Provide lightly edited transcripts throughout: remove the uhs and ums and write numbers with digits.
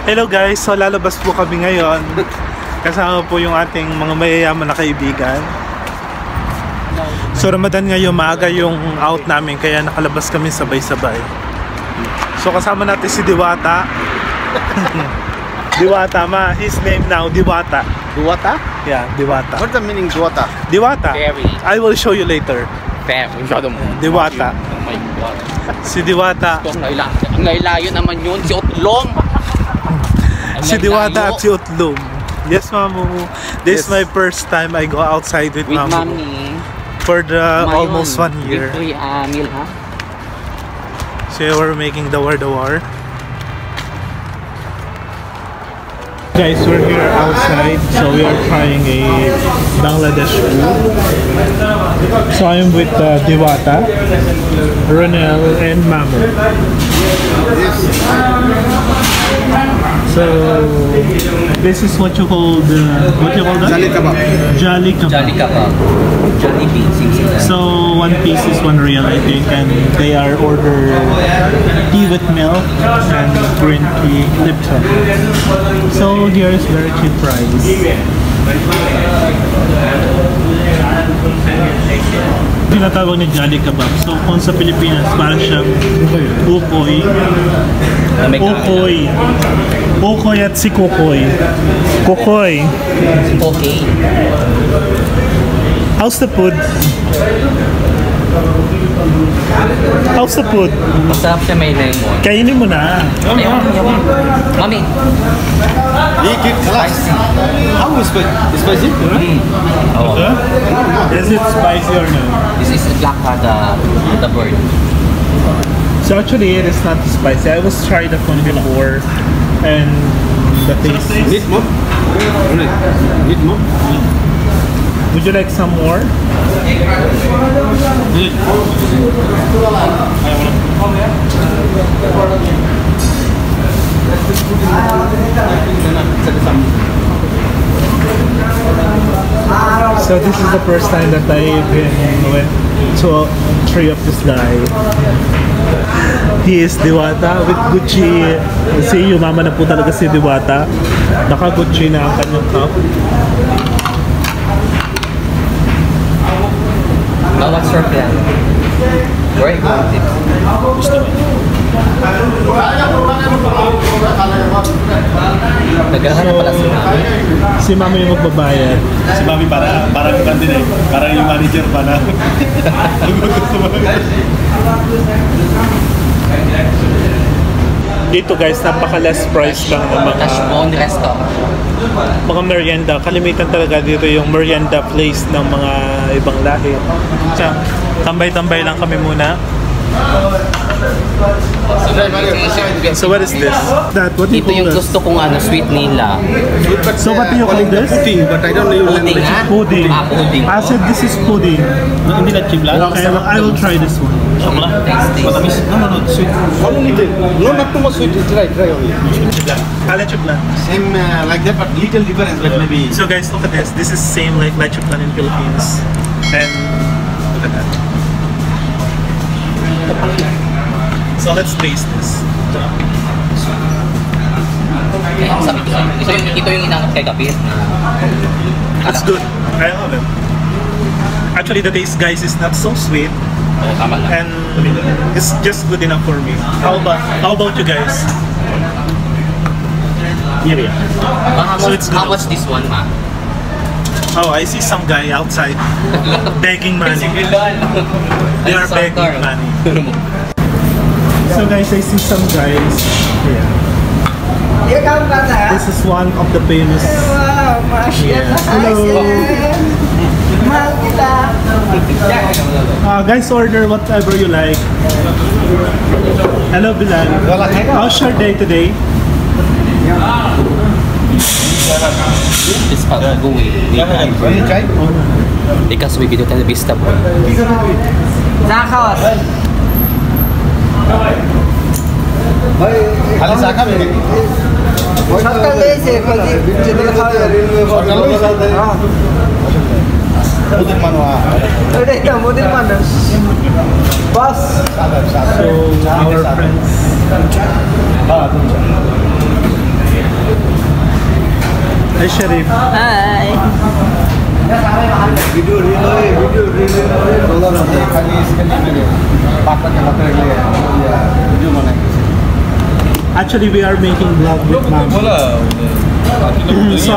Hello guys, so lalabas po kami ngayon. Kasama po yung ating mga mayayaman na kaibigan. So Ramadan ngayon, maaga yung out namin, kaya nakalabas kami sabay-sabay. So kasama natin si Diwata. Diwata, his name now, Diwata. Diwata? Yeah, Diwata. What's the meaning Diwata? Diwata. Very. I will show you later. Diwata. Oh my God. Si Diwata. Ang layo naman yun, si Otlong. Si Diwata at si Utlong. Yes, Mamu. This is my first time I go outside with Mamu. Mommy. For the almost 1 year. Victory meal, ha? So we're making the war. Guys, we're here outside, so we are trying a Bangladesh food. So I'm with Diwata, Ronel, and Mamu. So this is what you call that? Jali kebab. Jali kebab. Jali kebab. Jollibee. So 1 piece is 1 real, I think, and they are ordered tea with milk and green tea Lipton. So here is very cheap price. Tinatawag na Jali kebab. So kung sa Pilipinas, parang siyang ukoy. Ukoy at si Kukoy. Kukoy. Okay. How's the food? How's the food? Masarap siya, may lemon. Kainin mo na. Mami. Eat it, spicy. How is spicy? Oh. Is it spicy or no? This is black the bird. So actually it is not spicy. I was tried that one before and the taste is... Need more? Need more? Would you like some more? So this is the first time that I went to a tree of this guy. He is Diwata with Gucci. Kasi umama na po talaga si Diwata. Naka-Gucci na ang kanyang cup. What's your plan? Where are you going? Naghahanap pala si Mami. Si Mami yung magbabayad. Si Mami parang ikan din eh. Parang yung manager pala. Dito guys, napaka-less price lang ng Cashbone restaurant. mga merienda. Kalimitan talaga dito yung merienda place ng mga ibang lahi. Tambay-tambay lang kami muna. So what is this? What do you Ito yung call this? gusto kong sweet nila. So what do you call this? Pudding, but I don't know your Pudding, language. ha? Pudding. Pudding. I said this is pudding. Hindi na chip lang. Okay, I will try this one. Taste. No, sweet. Only little. No, not too much sweet. Try only. Leche plan. Same like that, but little difference, but maybe. So guys, look at this. This is same like leche plan in Philippines. And look at that. So let's taste this. Sabi ko, ito yung inangat kay Kapit. It's good. I love it. Actually, the taste, guys, is not so sweet, Tama lang. and it's just good enough for me. How about you guys? Yeah. So it's good. How much this one, ma? Oh, I see some guy outside begging money. They are begging money. So guys, I see some guys here. This is one of the famous. Hello. Guys, order whatever you like. Hello, Bilal. How's your day today? This part go away. Because we video tayo vista po. Zakawas. খালি চা খাবে সরকার দিয়েছে মোদির মানুষ ওটাই তো মোদির মানুষ বস So our friends Hi, Sharif. Hi. Video reel dollar होते हैं खाली इसके लिए मेरे पापा के मतलब वीडियो बनाएंगे Actually, we are making vlog with mom. So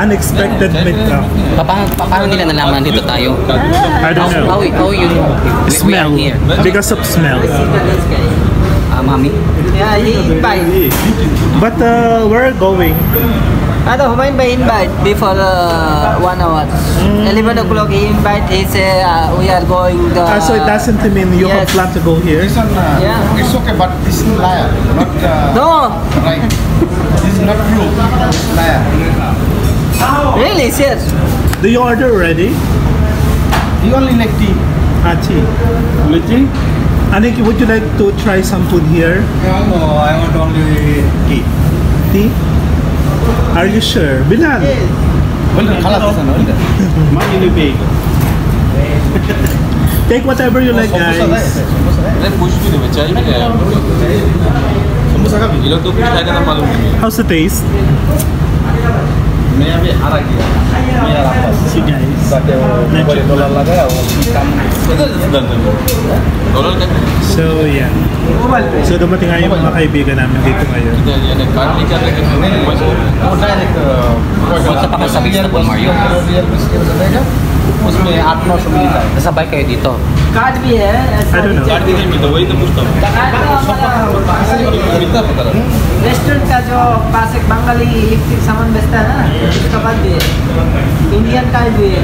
unexpected meetup. Paano nila nalaman dito tayo? I don't know. How you know? Smell. We are here. Because of smell. Mami? Yeah, he invite. But we're going. Ano, humain ba invite before 1 hour? 11 o'clock he invite, he say we are going the... So it doesn't mean you have Yes. plan to go here? This one, Yeah. it's okay, but this is liar, not No! right. This is not true. It's liar. Really, sir? Do you order already? He only like tea. Tea. Tea? Anik, would you like to try some food here? No, I want only tea. Tea? Are you sure? Bilal? Well, khalas hasan, well. Money you pay. Take whatever you like, guys. How's the taste? मैं अभी हारा गया मेरा वापस See, guys. Dollar लगाया वो काम So, yeah. So, dumating nga yung mga kaibigan namin dito ngayon. वो direct Punta pa kayo sa Big Stop, Mario. उसमें 800-900 मिलता है Nasabay kayo dito. कार्ड भी है I don't know. रेस्टोरेंट का जो पास एक बंगाली इलेक्ट्रिक सामान बेचता है ना, उसका बाद भी है, इंडियन का भी है,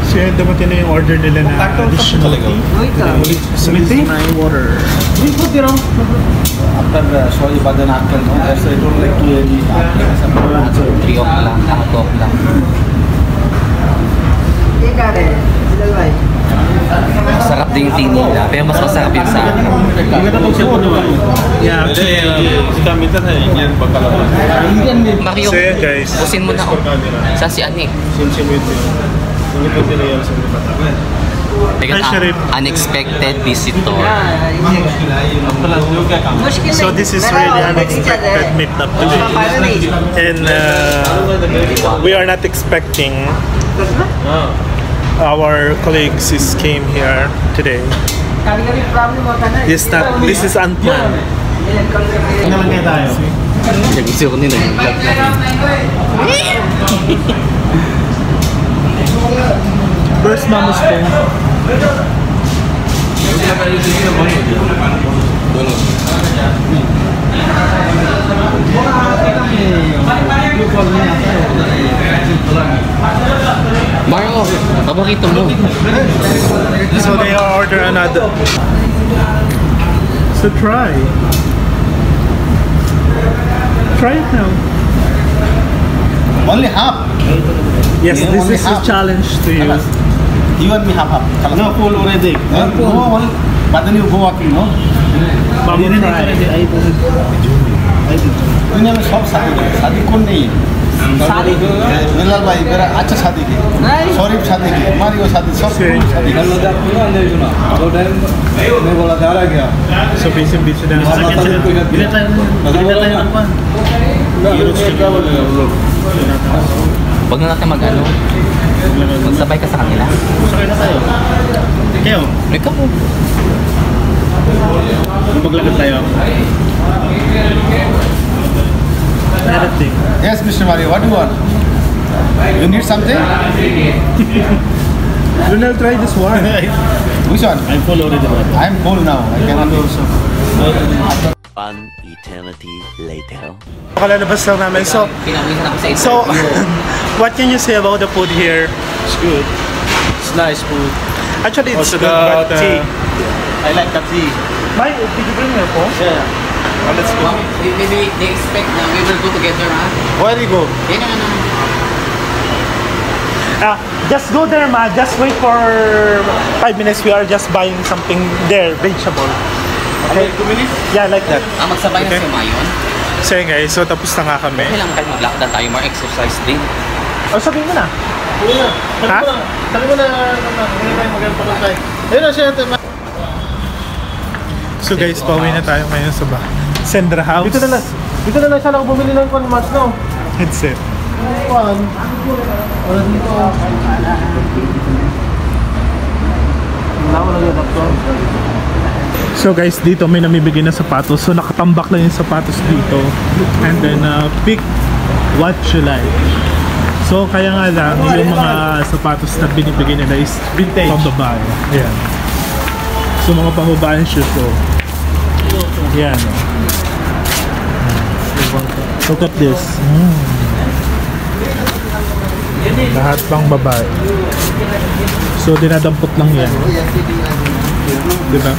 So, yun, dumating na yung order nila na additional tea. वही का Sweet tea? Water. after sorry but then after no that's I don't like to any 3 o'clock lang, 2 o'clock lang. ये कार्ड है बिलाल भाई Masarap din yung tea nila, pero mas masarap yung sa akin. Yeah, actually, Mario, So, yeah, guys. pusin mo na ako. Saan si Anik? Hi, Sharif. Unexpected visitor. मुश्किल So this is really unexpected meetup today. And we are not expecting our colleagues came here today. कभी-कभी प्रॉब्लम होता है ना This is unplanned. Gusto ko nila yung vlog natin. Where's Mama's phone? Mario, paborito mo. So they order another. So try. Try it now. only half Yes, Yeah, this only is a half. challenge to you. you and me half no full already no but then you go walking no Mom, try. दुनिया में सब शादी कौन नहीं है शादी बिलाल भाई मेरा अच्छा शादी की नहीं शरीफ शादी की मारियो शादी सब Sure. शादी की So busy na. Huwag na natin mag-ano. Magsabay ka sa kanila. Kayo, Ikaw mo. maglakad tayo. Editing. Yes, Mr. Mario, what do you want? You need something? We'll try this one. Which one? I'm full already. I'm full now. I cannot do so. One eternity later. Kalalabas lang namin. So, Pinawisan ako sa interview. so what can you say about the food here? It's good. It's nice food. Actually, it's Also good, the but tea. I like the tea. Mike, did you bring your phone? Yeah. Oh, let's go. Maybe they expect na we will go together, ha? Where do you go? Yan na. Just go there, ma. Just wait for 5 minutes. We are just buying something there, vegetable. Okay? 2 minutes? Yeah, like that. Magsabay Okay. na si Mayon. So yun guys, so tapos na nga kami. Kailangan kahit mag-lockdown tayo, more exercise din. O, sabihin mo na. Ha? Sabi mo na, hindi tayo magandang tayo. Ayun na siya. So guys, pauwi na tayo ngayon sa Sendra House. Dito na lang sana ako bumili ng conmats no. headset. One. Wala dito. So guys, dito may namibigay na sapatos. So nakatambak lang yung sapatos dito. And then pick what you like. So kaya nga lang, yung mga sapatos na binibigay nila is vintage pambabae. Ayan. So mga pambabae shoes. So yan. Look at this. Lahat pang babae. So dinadampot lang yan. Diba?